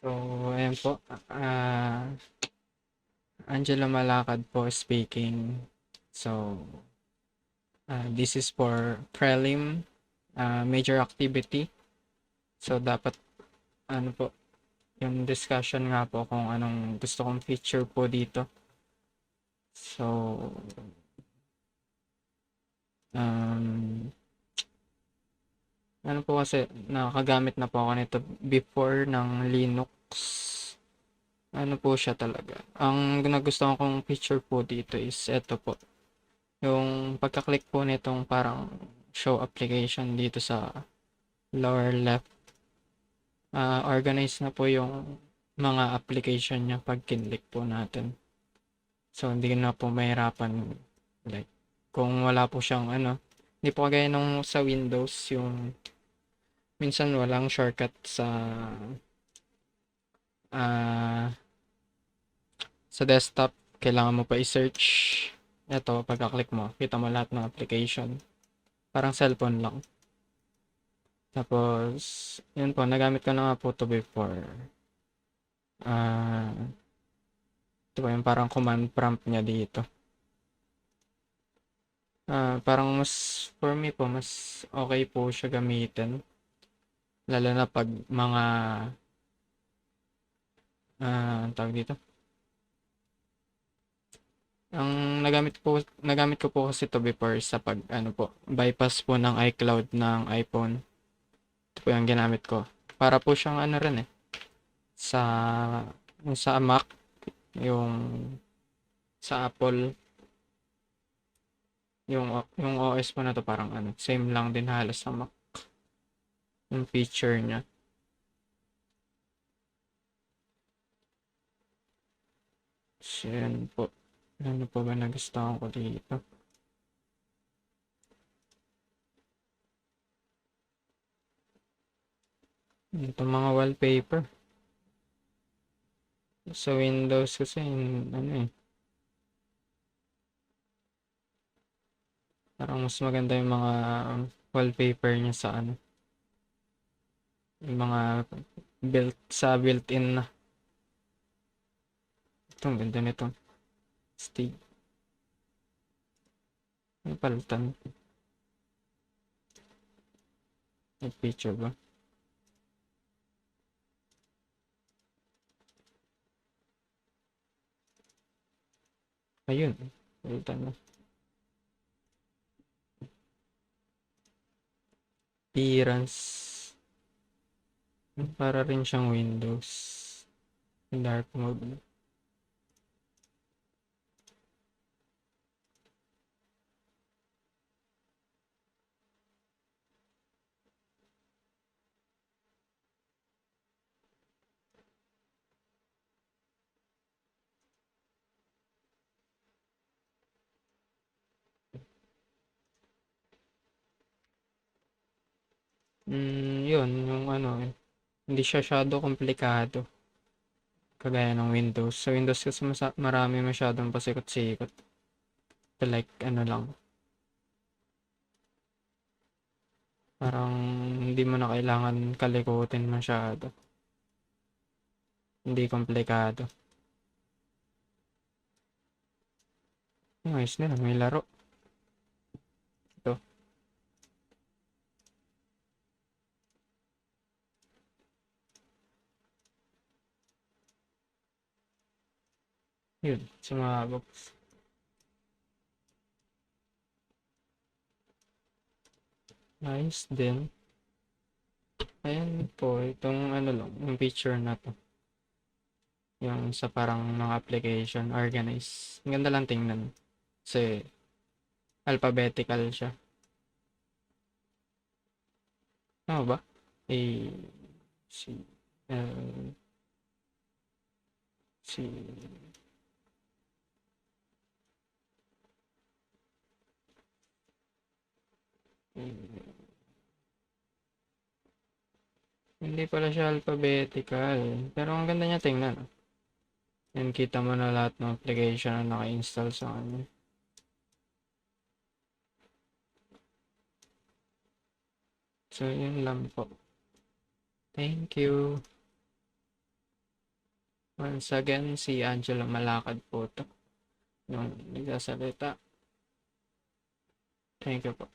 So, ayan po. Angela Malakad po speaking. So, this is for prelim major activity. So, dapat ano po, yung discussion nga po kung anong gusto kong feature po dito. So, um, ano po kasi, nakagamit na po ako nito before ng Linux. Ano po siya talaga. Ang nagustuhan kong feature po dito is ito po. Yung pagka-click po nitong parang show application dito sa lower left, organize na po yung mga application niya pag kinlik po natin. So, hindi na po mahirapan like kung wala po siyang ano, hindi po kagaya nung sa Windows yung minsan walang shortcut ah, sa desktop, kailangan mo pa i-search. Ito, pagka-click mo, kita mo lahat ng application. Parang cellphone lang. Tapos, yun po, nagamit ko na nga po to before. Ah, ito po yung parang command prompt niya dito. Parang mas, for me po, mas okay po siya gamitin. Lalo na pag mga, ang tawag dito. Ang nagamit ko po kasi to before sa pag, ano po, bypass po ng iCloud ng iPhone. Ito po yung ginamit ko. Para po siyang ano rin eh, sa, yung sa Mac, yung sa Apple, yung OS po na to parang ano, same lang din halos sa Mac, yung feature niya. So, yun po. Ano po ba nagustuhan ko dito? Ito mga wallpaper. Sa Windows kasi, ano eh, parang mas maganda yung mga wallpaper niya sa ano, yung mga built-in na. Ito, ang ganda nito. Stig. May palitan. May picture ba? Ayun. Palitan na. Appearance. Para rin siyang Windows. Dark mode. Yun, yung ano, hindi siya masyado komplikado. Kagaya ng Windows. Sa Windows kasi marami masyadong pasikot-sikot. So like, ano lang. Parang hindi mo na kailangan kalikutin masyado. Hindi komplikado. Ayos nila, may laro. Ito, yun, sumabog. Ayos din. Ayan po, itong ano lang, yung picture na to. Yung sa parang mga application, organize. Ang ganda lang tingnan. Kasi alphabetical siya. Ano ba? A, C, L, C, E. Hindi pala siya alphabetical. Pero ang ganda niya tingnan. Yan, kita mo na lahat ng application na naka-install sa kanya. So, yun lang po. Thank you. Once again, si Angelo Malakad po to, yung nagsasalita. Thank you po.